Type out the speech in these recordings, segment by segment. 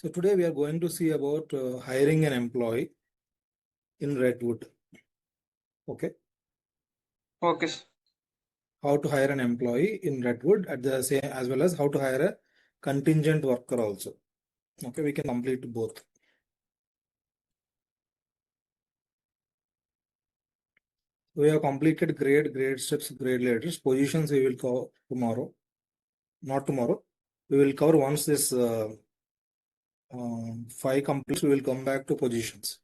So today we are going to see about hiring an employee in Redwood. Okay. Okay, sir. How to hire an employee in Redwood at the same as well as how to hire a contingent worker also. Okay, we can complete both. We have completed grade steps, grade letters, positions we will cover tomorrow. Not tomorrow. We will cover once this 5 completes, we will come back to positions.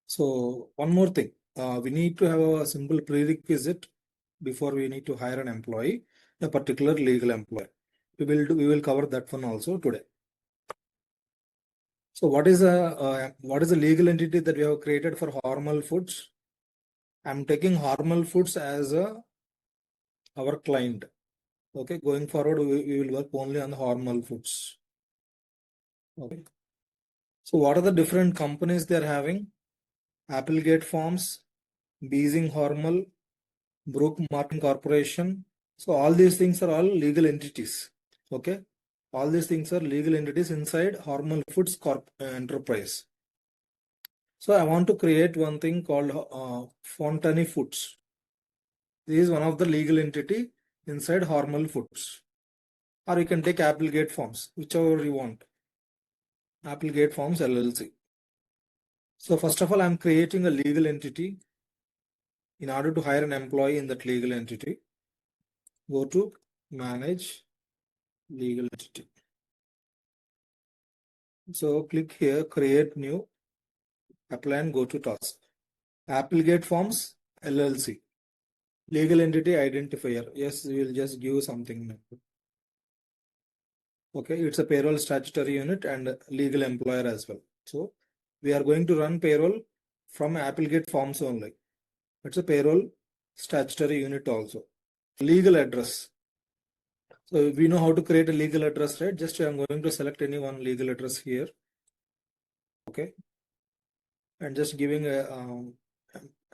So one more thing, we need to have a simple prerequisite before we need to hire an employee, a particular legal employee. We will cover that one also today. So what is a legal entity that we have created for Hormel Foods? I'm taking Hormel Foods as our client. Okay, going forward we will work only on the Hormel Foods. Okay. So what are the different companies they are having? Applegate Farms, Beesing Hormel, Brook Martin Corporation. So all these things are all legal entities. Okay. All these things are legal entities inside Hormel Foods enterprise. So I want to create one thing called Fontani Foods. This is one of the legal entity inside Hormel Foods. Or you can take Applegate Farms, whichever you want. Applegate Farms LLC. So first of all, I'm creating a legal entity. In order to hire an employee in that legal entity, go to Manage Legal Entity. So click here, Create New, Apply and go to Task. Applegate Farms LLC. Legal Entity Identifier. Yes, we will just give something. Okay, it's a payroll statutory unit and legal employer as well. So we are going to run payroll from Applegate Farms only. It's a payroll statutory unit also. Legal address. So we know how to create a legal address, right? Just I'm going to select any one legal address here. Okay. And just giving a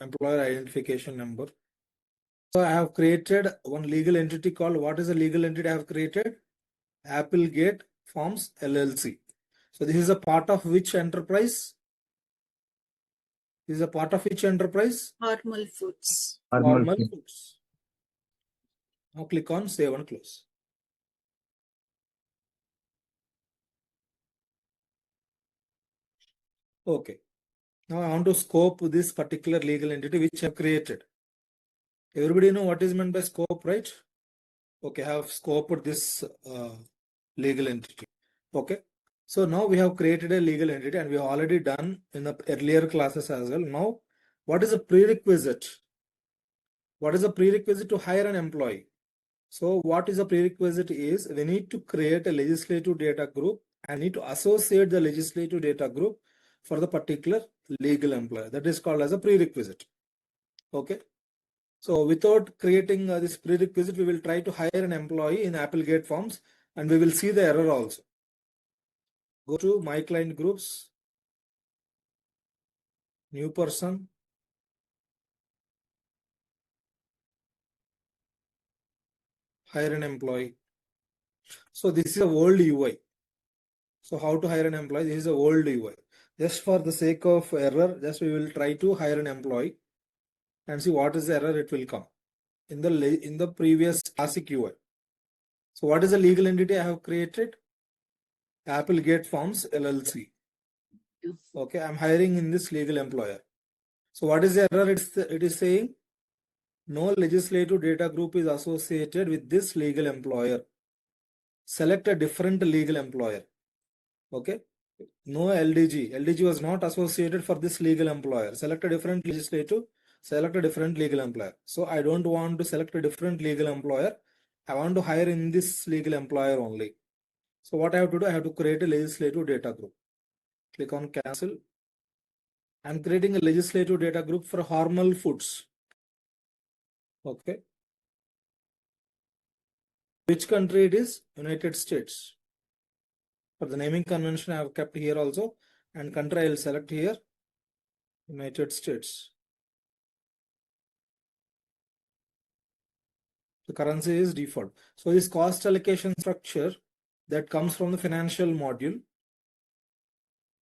employer identification number. So I have created one legal entity called, what is the legal entity I have created? Applegate Farms LLC. So this is a part of which enterprise? This is a part of which enterprise? Hormel Foods. Hormel Foods. Now click on Save and Close. Okay. Now I want to scope this particular legal entity which I have created. Everybody know what is meant by scope, right? Okay, I have scoped this legal entity. Okay. So now we have created a legal entity and we have already done in the earlier classes as well. Now, what is a prerequisite? What is a prerequisite to hire an employee? So what is a prerequisite is we need to create a legislative data group and need to associate the legislative data group for the particular legal employer. That is called as a prerequisite. Okay. So without creating this prerequisite, we will try to hire an employee in Applegate Farms and we will see the error also. Go to My Client Groups, New Person, hire an employee. So this is a old UI. So how to hire an employee? This is a old UI. Just for the sake of error, just we will try to hire an employee and see what is the error it will come in the previous classic UI. So what is the legal entity I have created? Applegate Farms LLC. Okay, I'm hiring in this legal employer. So what is the error? It is saying no legislative data group is associated with this legal employer. Select a different legal employer. Okay. No LDG. LDG was not associated for this legal employer. Select a different legislative. Select a different legal employer. So I don't want to select a different legal employer. I want to hire in this legal employer only. So what I have to do, I have to create a legislative data group. Click on cancel. I'm creating a legislative data group for Hormel Foods. Okay. Which country it is? United States. For the naming convention, I have kept here also. And country I will select here. United States. The currency is default. So this cost allocation structure that comes from the financial module.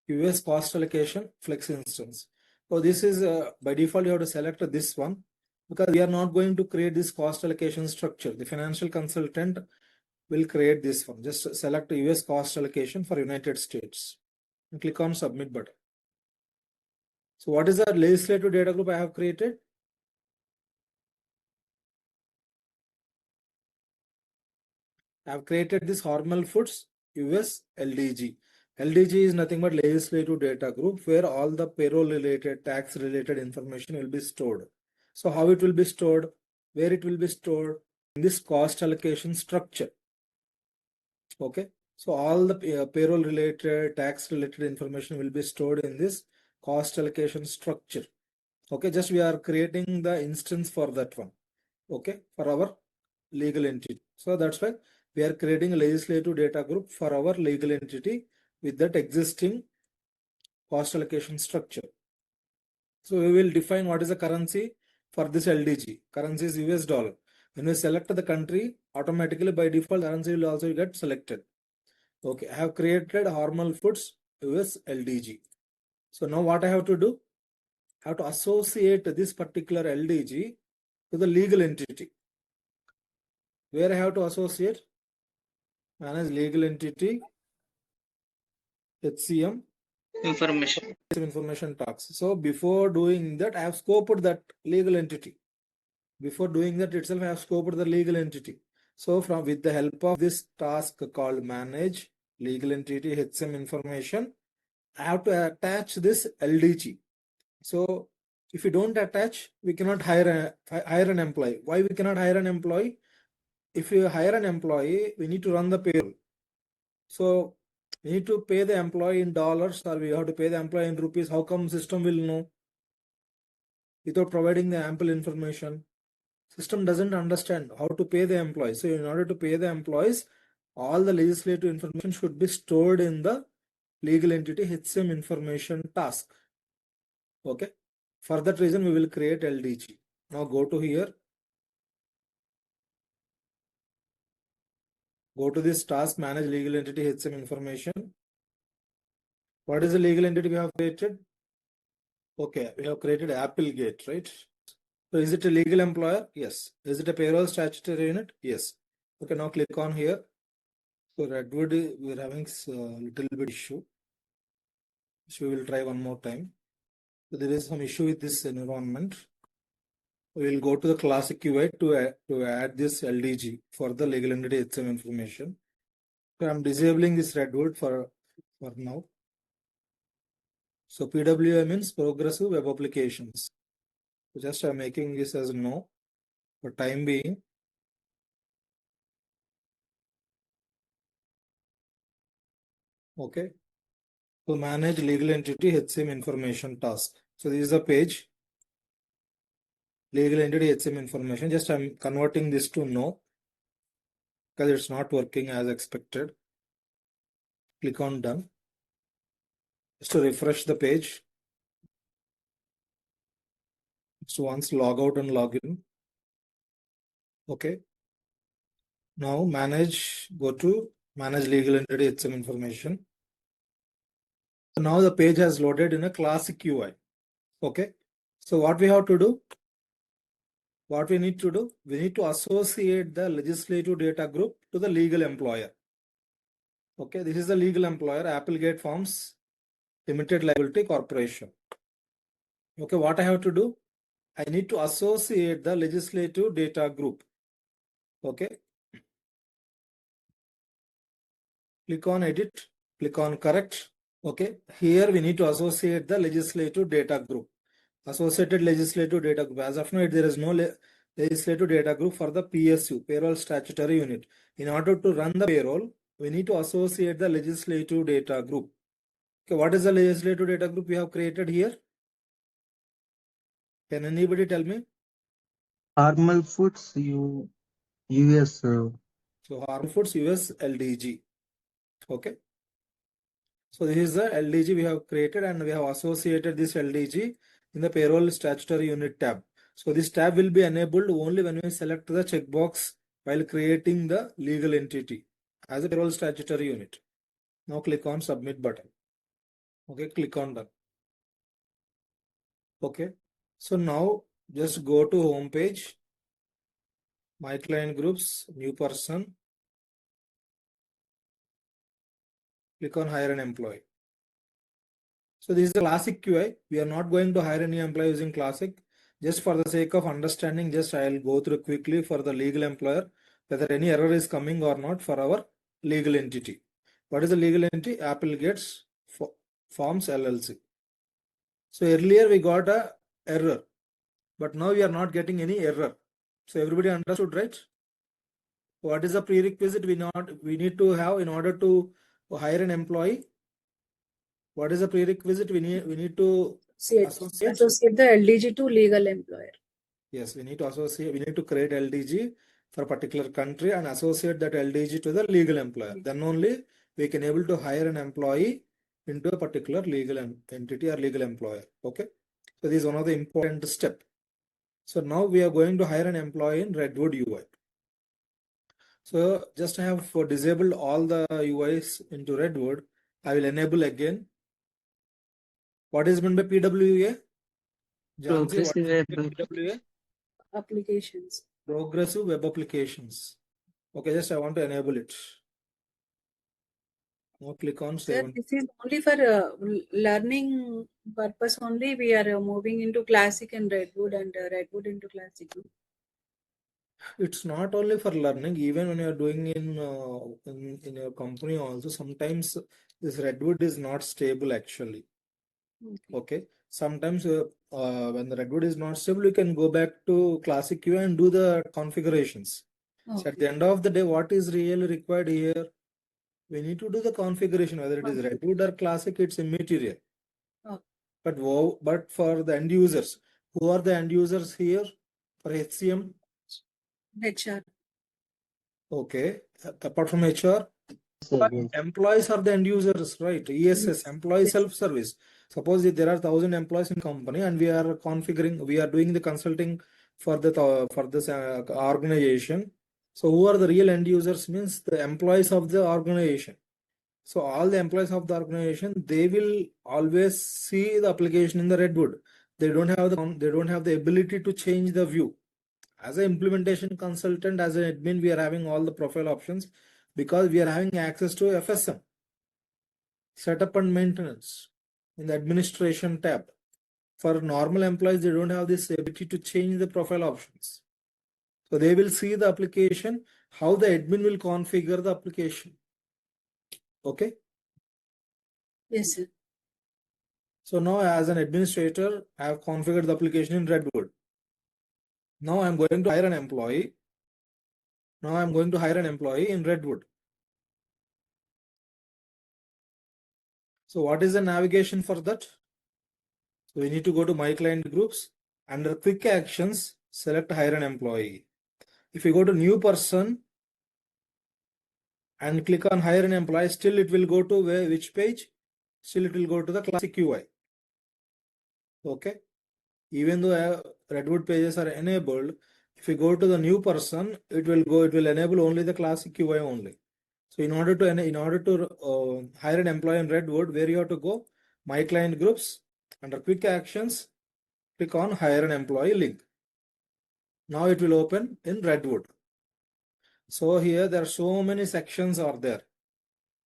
US cost allocation flex instance. So this is by default you have to select this one because we are not going to create this cost allocation structure. The financial consultant will create this one. Just select US cost allocation for United States and click on submit button. So what is the legislative data group I have created? I have created this Hormel Foods US LDG. LDG is nothing but legislative data group where all the payroll related, tax related information will be stored. So how it will be stored? Where it will be stored? In this cost allocation structure. Okay. So all the payroll related, tax related information will be stored in this cost allocation structure. Okay. Just we are creating the instance for that one. Okay. For our legal entity. So that's why we are creating a legislative data group for our legal entity with that existing cost allocation structure. So we will define what is the currency for this LDG. Currency is US dollar. When we select the country, automatically by default currency will also get selected. Okay, I have created Hormel Foods US LDG. So now what I have to do? I have to associate this particular LDG to the legal entity. Where I have to associate? Manage legal entity HCM information tax. So before doing that, I have scoped that legal entity. Before doing that itself, I have scoped the legal entity. So from with the help of this task called manage legal entity HCM information, I have to attach this LDG. So if you don't attach, we cannot hire an employee. Why we cannot hire an employee? If you hire an employee, we need to run the payroll. So we need to pay the employee in dollars or we have to pay the employee in rupees. How come system will know without providing the ample information? System doesn't understand how to pay the employees. So in order to pay the employees, all the legislative information should be stored in the legal entity HCM information task. Okay. For that reason, we will create LDG. Now go to here. Go to this task, manage legal entity HCM information. What is the legal entity we have created? Okay, we have created Applegate, right? So is it a legal employer? Yes. Is it a payroll statutory unit? Yes. Okay, now click on here. So Redwood, we are having a little bit issue. So we will try one more time. So there is some issue with this environment. We will go to the classic UI to add this LDG for the legal entity HCM information. So I'm disabling this Redwood for now. So PWA means progressive web applications. So just I'm making this as no for time being. Okay. So manage legal entity HCM information task. So this is the page. Legal entity HCM information. Just I'm converting this to no because it's not working as expected. Click on done. Just to refresh the page. So once log out and log in. Okay. Now go to manage legal entity HCM information. So now the page has loaded in a classic UI. Okay. So what we have to do? What we need to do? We need to associate the legislative data group to the legal employer. Okay. This is the legal employer, Applegate Farms Limited Liability Corporation. Okay. What I have to do? I need to associate the legislative data group. Okay. Click on edit. Click on correct. Okay. Here we need to associate the legislative data group. Associated legislative data group. As of now, there is no legislative data group for the PSU, Payroll Statutory Unit. In order to run the payroll, we need to associate the legislative data group. Okay, what is the legislative data group we have created here? Can anybody tell me? Hormel Foods US. So Hormel Foods US LDG. Okay. So this is the LDG we have created and we have associated this LDG in the Payroll Statutory Unit tab. So this tab will be enabled only when we select the checkbox while creating the legal entity as a Payroll Statutory Unit. Now click on submit button. Okay, click on done. Okay, so now just go to home page, my client groups, new person, click on hire an employee. So this is a classic QI. We are not going to hire any employee using classic. Just for the sake of understanding, just I'll go through quickly for the legal employer, whether any error is coming or not for our legal entity. What is the legal entity? Applegate Forms LLC. So earlier we got a error, but now we are not getting any error. So everybody understood, right? What is the prerequisite we need to have in order to hire an employee? What is the prerequisite we need to associate the LDG to legal employer. Yes, we need to associate, we need to create LDG for a particular country and associate that LDG to the legal employer. Then only we can able to hire an employee into a particular legal entity or legal employer. Okay. So this is one of the important step. So now we are going to hire an employee in Redwood UI. So just I have disabled all the UIs into Redwood. I will enable again. What is meant by PWA? Jansi, what is PWA? Applications. Progressive web applications. Okay, just I want to enable it. Now click on Sir, save. this is only for learning purpose only. We are moving into classic and Redwood Redwood into classic. It's not only for learning, even when you are doing in your company also, sometimes this Redwood is not stable actually. Okay. Sometimes when the Redwood is not stable, you can go back to classic UI and do the configurations. Okay. So at the end of the day, what is really required here? We need to do the configuration, whether it is Redwood or classic, it's immaterial. Okay. But for the end users, who are the end users here for HCM? HR. Okay. Apart from HR, Yes. employees are the end users, right? ESS, employee self-service. Suppose if there are 1,000 employees in company and we are configuring, we are doing the consulting for this organization. So who are the real end users? Means the employees of the organization. So all the employees of the organization, they will always see the application in the Redwood. They don't have the ability to change the view. As an implementation consultant, as an admin, we are having all the profile options because we are having access to FSM, setup and maintenance in the administration tab. For normal employees, they don't have this ability to change the profile options. So they will see the application, how the admin will configure the application. Okay. Yes, sir. So now as an administrator, I have configured the application in Redwood. Now I'm going to hire an employee. Now I'm going to hire an employee in Redwood. So what is the navigation for that? So we need to go to my client groups. Under quick actions, select hire an employee. If you go to new person and click on hire an employee, still it will go to which page? Still it will go to the classic UI. Okay. Even though Redwood pages are enabled, if you go to the new person, it will enable only the classic UI only. So in order to hire an employee in Redwood, where you have to go? My client groups, under quick actions, click on hire an employee link. Now it will open in Redwood. So here there are so many sections are there.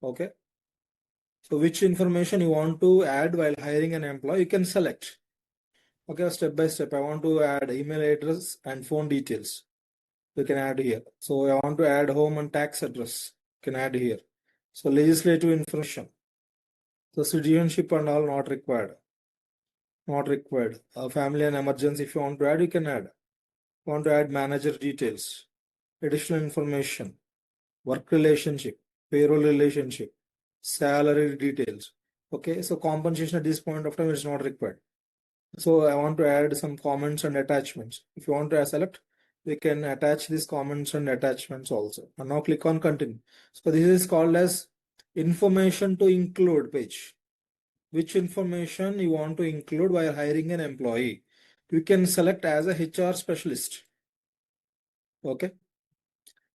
Okay. So which information you want to add while hiring an employee, you can select. Okay, step by step. I want to add email address and phone details. You can add here. So I want to add home and tax address. You can add here. So legislative information. So citizenship and all not required. Not required. Family and emergency. If you want to add, you can add. Want to add manager details. Additional information. Work relationship. Payroll relationship. Salary details. Okay. So compensation at this point of time is not required. So I want to add some comments and attachments. If you want to select, we can attach these comments and attachments also. And now click on continue. So this is called as information to include page. Which information you want to include while hiring an employee? You can select as a HR specialist. Okay.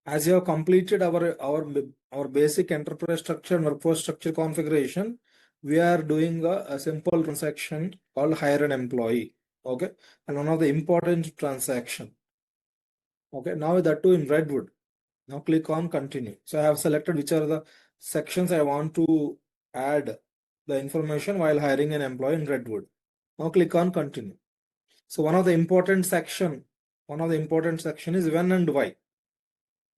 As you have completed our basic enterprise structure and workforce structure configuration, we are doing a simple transaction called hire an employee. Okay, and one of the important transaction. Okay, now that too in Redwood. Now click on continue. So I have selected which are the sections I want to add the information while hiring an employee in Redwood. Now click on continue. So one of the important section is when and why.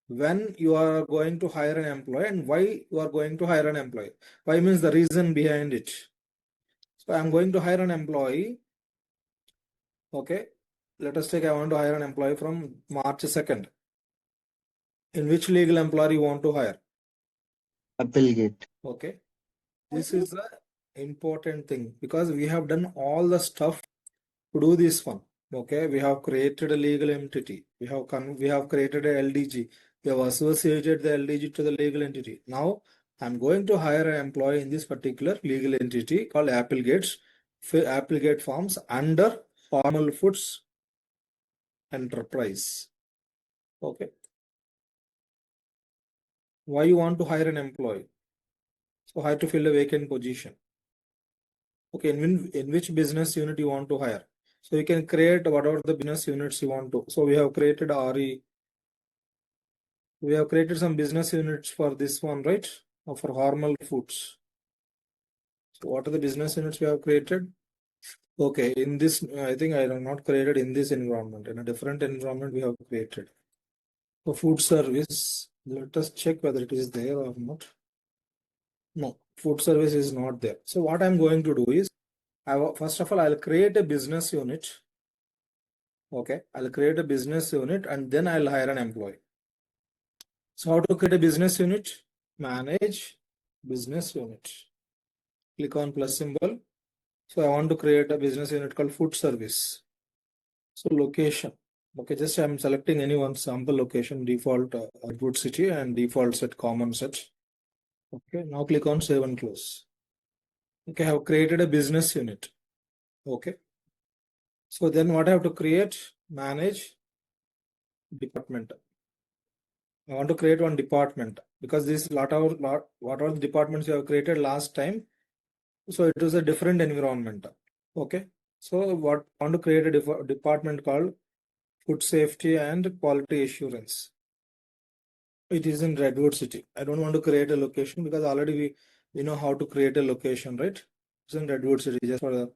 When you are going to hire an employee and why you are going to hire an employee. Why means the reason behind it. So I'm going to hire an employee. Okay, let us take I want to hire an employee from March 2nd. In which legal employer you want to hire? Applegate. Okay, this is the important thing because we have done all the stuff to do this one. Okay, we have created a legal entity. We have created a LDG. We have associated the LDG to the legal entity. Now I'm going to hire an employee in this particular legal entity called Applegate Farms under Hormel Foods Enterprise. Okay. Why you want to hire an employee? So hire to fill a vacant position. Okay, in which business unit you want to hire? So you can create whatever the business units you want to. So we have created RE. We have created some business units for this one, right? Or for Hormel Foods. So what are the business units we have created? Okay, in this, I think I have not created in this environment. In a different environment we have created. For food service, let us check whether it is there or not. No, food service is not there. So what I'm going to do is, first of all, I'll create a business unit. Okay, I'll create a business unit and then I'll hire an employee. So how to create a business unit? Manage business unit. Click on plus symbol. So I want to create a business unit called food service. So location. Okay, just I'm selecting any one sample location, default Redwood city and default set common set. Okay, now click on save and close. Okay, I have created a business unit. Okay. So then what I have to create? Manage department. I want to create one department because this what all the departments you have created last time. So it was a different environment. Okay. So what I want to create a department called food safety and quality assurance. It is in Redwood City. I don't want to create a location because already we know how to create a location, right? It's in Redwood City. Just for the,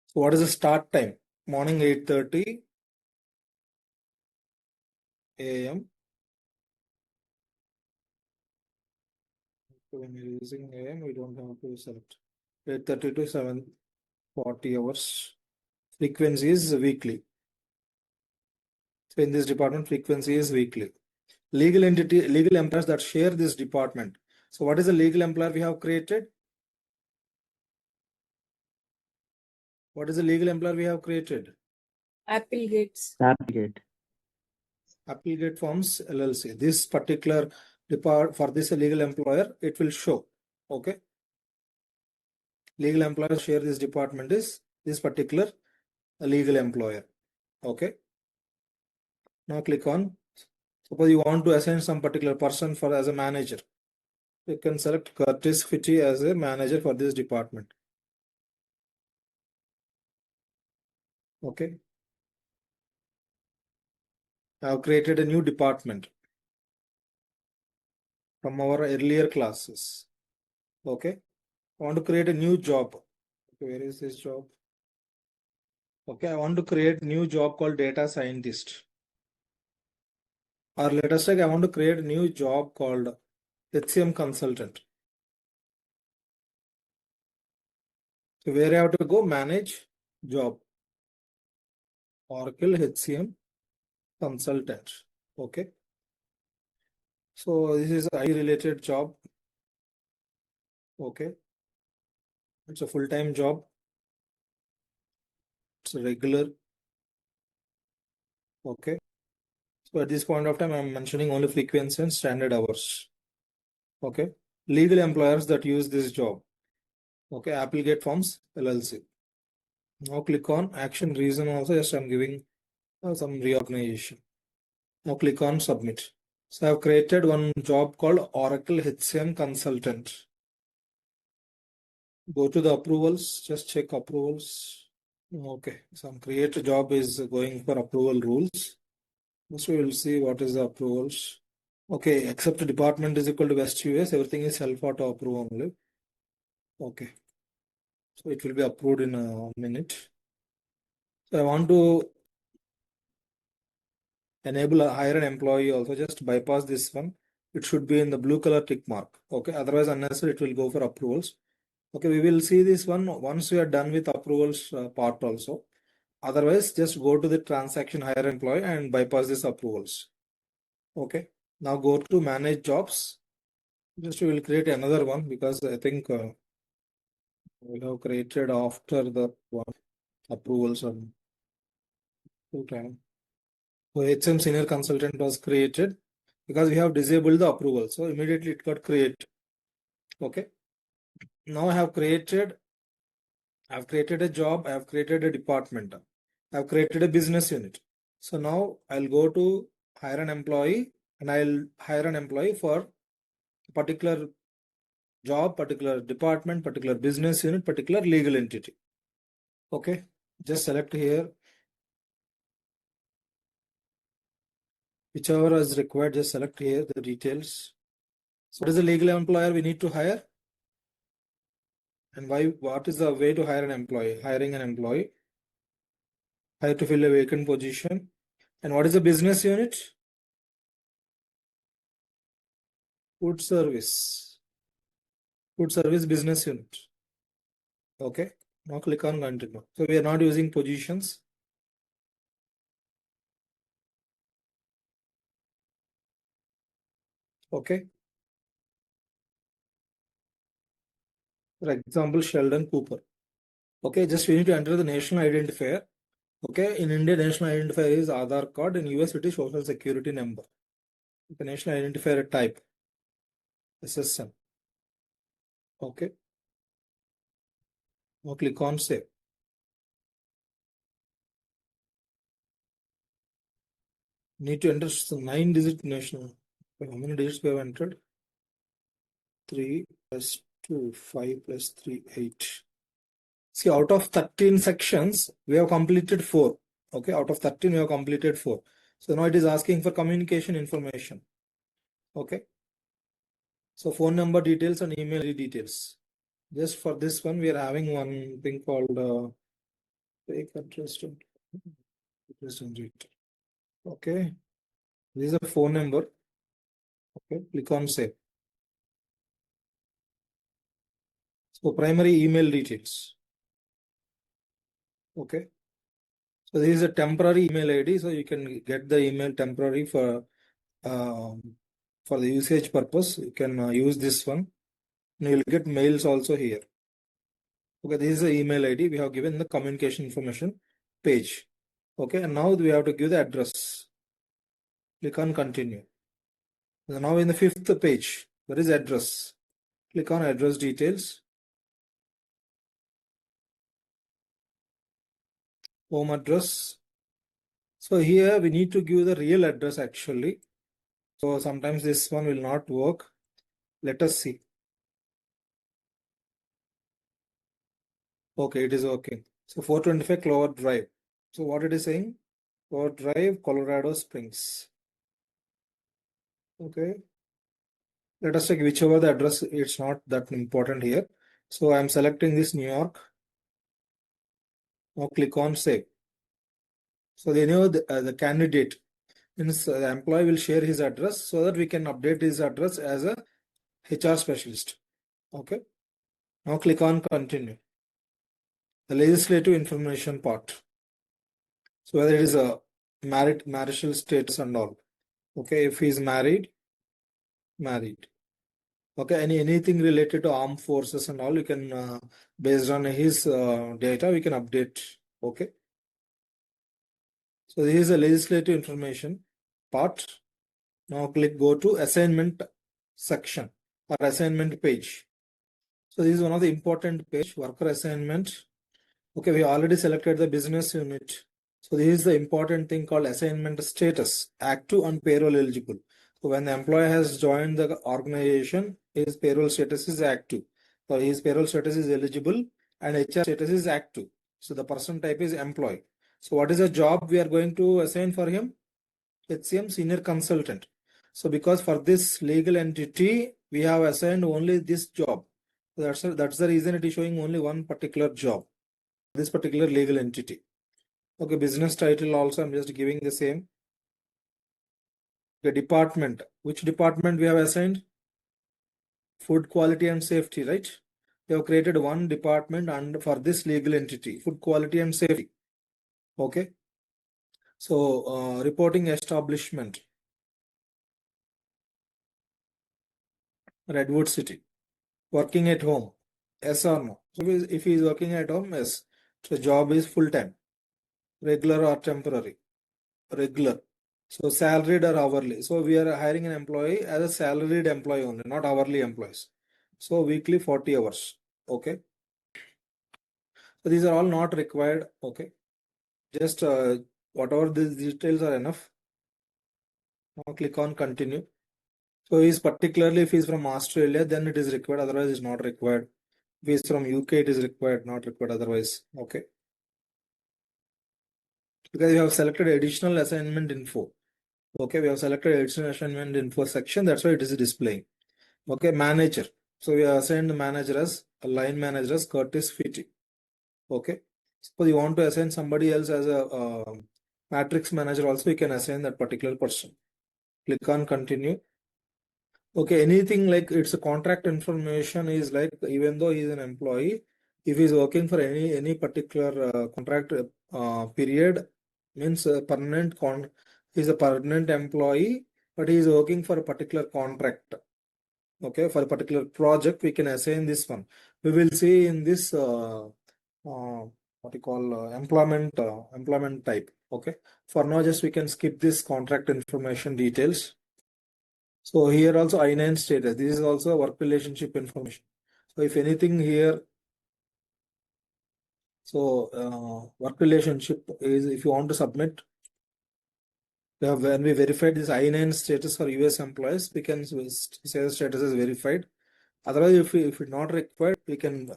so what is the start time? Morning 8:30 a.m. When you're using AM, we don't have to select 8:30 to 7:40 hours. Frequency is weekly. So in this department, frequency is weekly. Legal entity, legal employers that share this department. So what is the legal employer we have created? What is the legal employer we have created? Applegates. Applegate. Applegate Farms LLC. This particular for this legal employer, it will show. Okay. Legal employer share this department is this particular legal employer. Okay. Now click on. Suppose you want to assign some particular person for as a manager. You can select Curtis Fitty as a manager for this department. Okay. I have created a new department from our earlier classes. Okay. I want to create a new job. Okay, where is this job? Okay, I want to create new job called data scientist. Or let us say I want to create a new job called HCM consultant. So where I have to go? Manage job. Oracle HCM consultant. Okay. So this is a related job. Okay. It's a full-time job. It's a regular. Okay. So at this point of time, I'm mentioning only frequency and standard hours. Okay. Legal employers that use this job. Okay. Applegate Farms LLC. Now click on action reason also. Just I'm giving some reorganization. Now click on submit. So I've created one job called Oracle HCM consultant. Go to the approvals, just check approvals. Okay, some create job is going for approval rules. So we will see what is the approvals. Okay, except department is equal to West US, everything is self auto approve only. Okay, so it will be approved in a minute. So I want to enable a hire an employee also, just bypass this one. It should be in the blue color tick mark. Okay, otherwise unnecessary it will go for approvals. Okay, we will see this one once we are done with approvals part also. Otherwise, just go to the transaction hire employee and bypass this approvals. Okay, now go to manage jobs. Just we will create another one because I think we have created after the one approvals on full time. So HCM senior consultant was created because we have disabled the approval. So immediately it got created. Okay. Now I have created a job, I have created a department, I have created a business unit. So now I'll go to hire an employee and I'll hire an employee for a particular job, particular department, particular business unit, particular legal entity. Okay, just select here. Whichever is required, just select here the details. So what is the legal employer we need to hire? And why? What is the way to hire an employee? Hiring an employee. Hire to fill a vacant position. And what is the business unit? Food service. Food service business unit. Okay. Now click on continue. So we are not using positions. Okay. For example, Sheldon Cooper. Okay, just we need to enter the national identifier. Okay, in India, national identifier is Aadhaar card. In US, it is Social Security number. The national identifier type SSN. Okay. Now click on save. Need to enter 9-digit national. How many digits we have entered? 3 plus 2, 5 plus 3, 8. See, out of 13 sections, we have completed 4. Okay, out of 13, we have completed 4. So now it is asking for communication information. Okay. So phone number details and email details. Just for this one, we are having one thing called fake address. Okay. This is a phone number. Okay. Click on save. So primary email details. Okay. So this is a temporary email ID. So you can get the email temporary for the usage purpose. You can use this one. And you will get mails also here. Okay, this is the email ID. We have given the communication information page. Okay, and now we have to give the address. Click on continue. So now in the 5th page, there is address. Click on address details. Home address. So here we need to give the real address actually. So sometimes this one will not work. Let us see. Okay, it is working. So 425 Clover Drive. So what it is saying? Clover Drive, Colorado Springs. Okay. Let us take whichever the address, it's not that important here. So I'm selecting this New York. Now click on save. So they know the candidate, means the employee will share his address so that we can update his address as a HR specialist. Okay. Now click on continue. The legislative information part. So whether it is a marital status and all. Okay, if he is married. Okay, anything related to armed forces and all, you can based on his data, we can update. Okay. So this is a legislative information part. Now go to assignment section or assignment page. So this is one of the important page, worker assignment. Okay, we already selected the business unit. So this is the important thing called assignment status, active and payroll eligible. So when the employee has joined the organization, his payroll status is active. So his payroll status is eligible and HR status is active. So the person type is employee. So what is the job we are going to assign for him? HCM senior consultant. So because for this legal entity, we have assigned only this job. So that's the reason it is showing only one particular job, this particular legal entity. Okay, business title also I'm just giving the same. The department, which department we have assigned? Food quality and safety, right? We have created one department and for this legal entity, food quality and safety. Okay. So reporting establishment, Redwood City. Working at home, yes or no? So if he is working at home, yes. So job is full time, regular or temporary, regular. So salaried or hourly. So we are hiring an employee as a salaried employee only, not hourly employees. So weekly 40 hours. Okay. So these are all not required. Okay. Just whatever these details are enough. Now click on continue. So is particularly if he's from Australia, then it is required. Otherwise, it's not required. If he's from UK, it is required, not required otherwise. Okay. Because we have selected additional assignment info. Okay, we have selected additional assignment info section. That's why it is displaying. Okay, manager. So we have assigned the manager as a line manager as Curtis Fitty. Okay. Suppose you want to assign somebody else as a matrix manager, also you can assign that particular person. Click on continue. Okay, anything like it's a contract information is like, even though he's an employee, if he's working for any particular contract period, means he's a permanent employee, but he is working for a particular contract. Okay, for a particular project, we can assign this one. We will see in this what you call employment type. Okay, for now, just we can skip this contract information details. So here also I-9 status. This is also work relationship information. So if anything here, so work relationship is if you want to submit. When we verified this I-9 status for US employees, we can say the status is verified. Otherwise, if it's not required, we can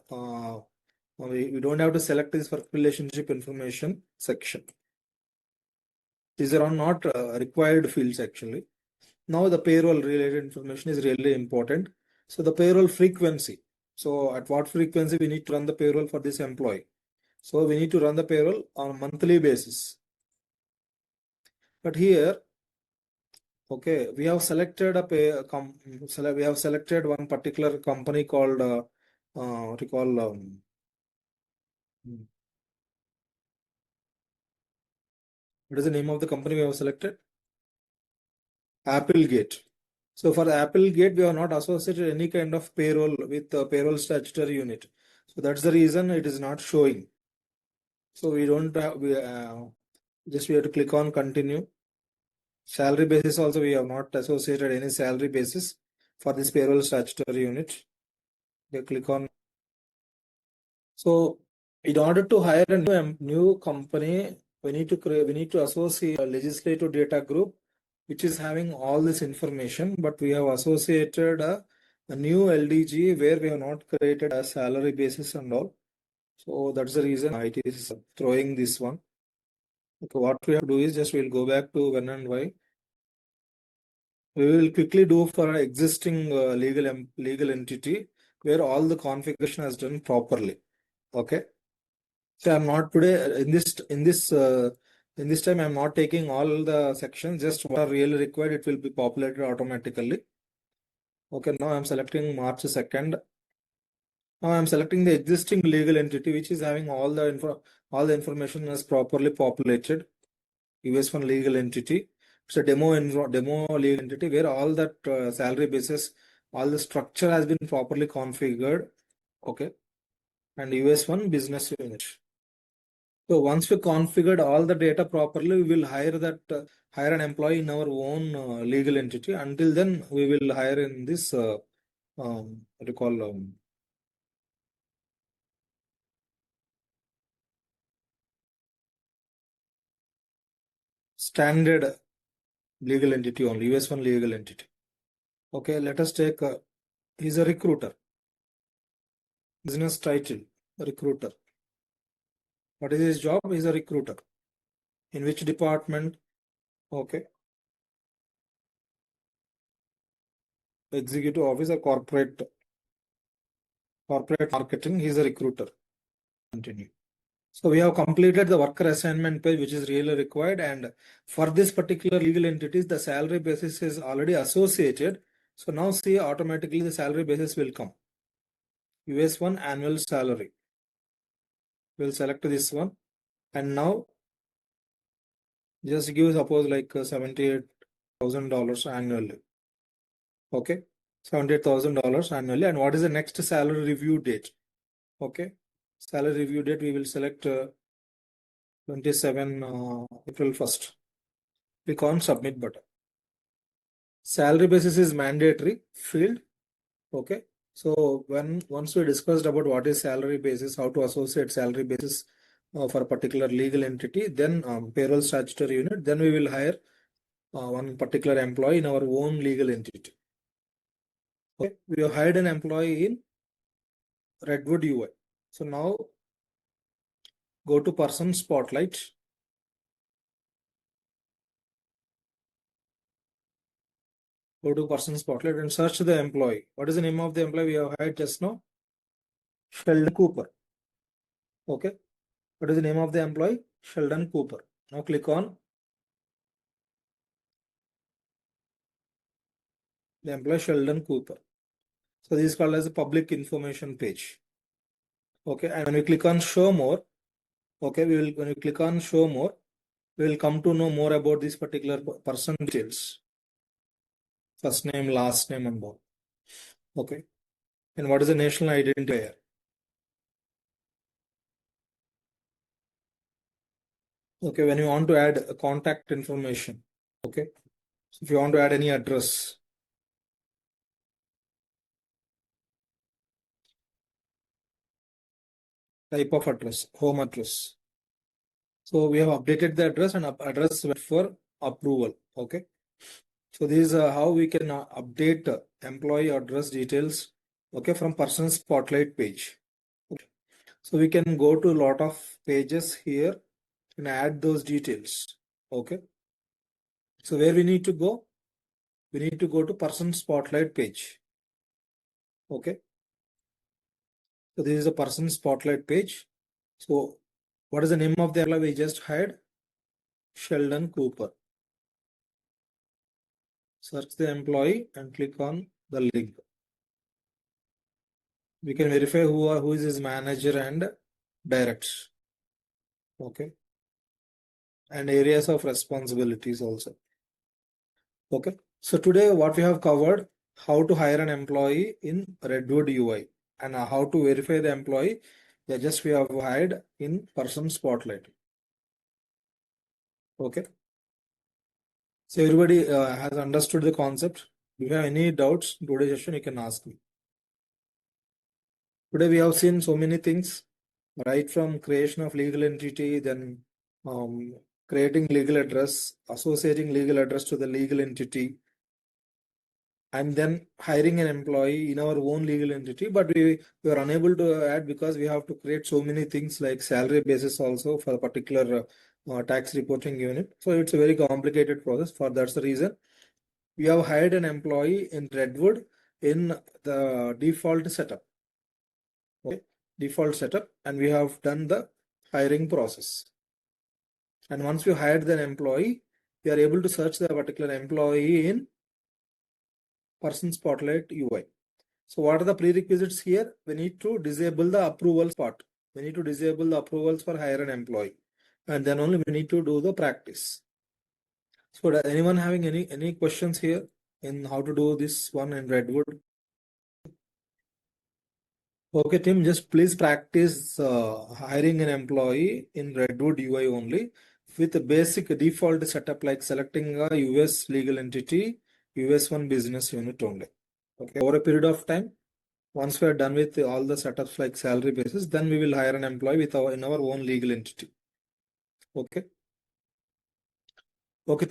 we don't have to select this work relationship information section. These are not required fields actually. Now the payroll related information is really important. So the payroll frequency. So at what frequency we need to run the payroll for this employee. So we need to run the payroll on a monthly basis. But here, okay, we have selected we have selected one particular company called what you call what is the name of the company we have selected? Applegate. So for the Applegate, we have not associated any kind of payroll with the payroll statutory unit. So that's the reason it is not showing. So we don't have, we have to click on continue. Salary basis also we have not associated any salary basis for this payroll statutory unit. We click on. So in order to hire a new company, we need to associate a legislative data group which is having all this information, but we have associated a new LDG where we have not created a salary basis and all. So that's the reason it is throwing this one. Okay, what we have to do is just we'll go back to when and why. We will quickly do for an existing legal entity where all the configuration has done properly. Okay. So I'm not today in this time I'm not taking all the sections, just what are really required, it will be populated automatically. Okay, now I'm selecting March 2nd. Now I'm selecting the existing legal entity which is having all the information is properly populated. US1 legal entity. It's a demo legal entity where all that salary basis, all the structure has been properly configured. Okay, and US1 business unit. So once we configured all the data properly, we will hire an employee in our own legal entity. Until then, we will hire in this what you call standard legal entity only, US1 legal entity. Okay, let us take he's a recruiter. Business title, recruiter. What is his job? He's a recruiter. In which department? Okay. Executive officer, corporate marketing. He's a recruiter. Continue. So we have completed the worker assignment page, which is really required. And for this particular legal entities, the salary basis is already associated. So now see, automatically the salary basis will come. US 1 annual salary. We'll select this one. And now just give suppose like $78,000 annually. Okay. $78,000 annually. And what is the next salary review date? Okay. Salary review date, we will select 27 April 1st. Click on submit button. Salary basis is mandatory field. Okay. So once we discussed about what is salary basis, how to associate salary basis for a particular legal entity, then payroll statutory unit, then we will hire one particular employee in our own legal entity. Okay. We have hired an employee in Redwood UI. So now go to person spotlight. Go to person spotlight and search the employee. What is the name of the employee we have hired just now? Sheldon Cooper. Okay. What is the name of the employee? Sheldon Cooper. Now click on the employee Sheldon Cooper. So this is called as a public information page. Okay. And when we click on show more, okay, when we click on show more, we will come to know more about this particular person details. First name, last name, and both. Okay. And what is the national identifier? Okay. When you want to add contact information. Okay. So if you want to add any address. Type of address, home address. So we have updated the address and address for approval. Okay. So this is how we can update employee address details. Okay, from person spotlight page. Okay. So we can go to a lot of pages here and add those details. Okay. So where we need to go? We need to go to person spotlight page. Okay. So this is a person spotlight page. So what is the name of the employee we just hired? Sheldon Cooper. Search the employee and click on the link. We can verify who is his manager and directs. Okay. And areas of responsibilities also. Okay. So today what we have covered, how to hire an employee in Redwood UI and how to verify the employee. Yeah, just we have hired in person spotlight. Okay. So everybody has understood the concept. If you have any doubts in today's session, you can ask me. Today we have seen so many things, right from creation of legal entity, then creating legal address, associating legal address to the legal entity, and then hiring an employee in our own legal entity. But we are unable to add because we have to create so many things like salary basis also for a particular tax reporting unit. So it's a very complicated process. That's the reason we have hired an employee in Redwood in the default setup. Okay, default setup, and we have done the hiring process. And once we hired the employee, we are able to search the particular employee in person spotlight UI. So what are the prerequisites here? We need to disable the approvals part. We need to disable the approvals for hire an employee, and then only we need to do the practice. So anyone having any questions here in how to do this one in Redwood? Okay, team, just please practice hiring an employee in Redwood UI only with a basic default setup like selecting a US legal entity, US 1 business unit only. Okay, over a period of time, once we are done with all the setups like salary basis, then we will hire an employee in our own legal entity. Okay. Okay.